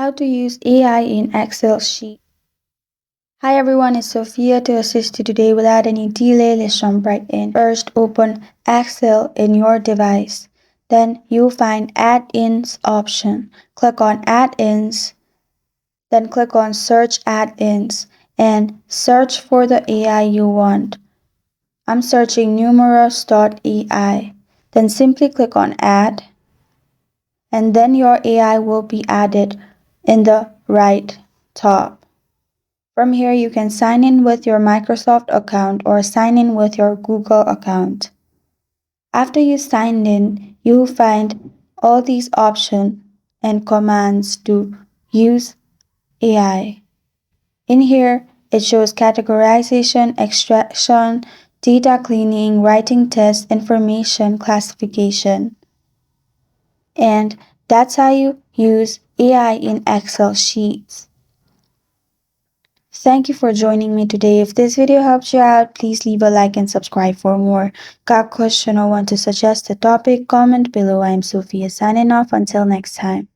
How to use AI in Excel sheet. Hi everyone, it's Sophia to assist you today. Without any delay, let's jump right in. First, open Excel in your device. Then you'll find Add-ins option. Click on Add-ins, then click on Search Add-ins and search for the AI you want. I'm searching numerous.ai. Then simply click on Add, and then your AI will be added in the right top. From here, you can sign in with your Microsoft account or sign in with your Google account. After you signed in, you will find all these options and commands to use AI. In here, it shows categorization, extraction, data cleaning, writing tests, information classification. And that's how you use AI in Excel sheets. Thank you for joining me today. If this video helped you out, please leave a like and subscribe for more. Got a question or want to suggest a topic? Comment below. I'm Sophia signing off. Until next time.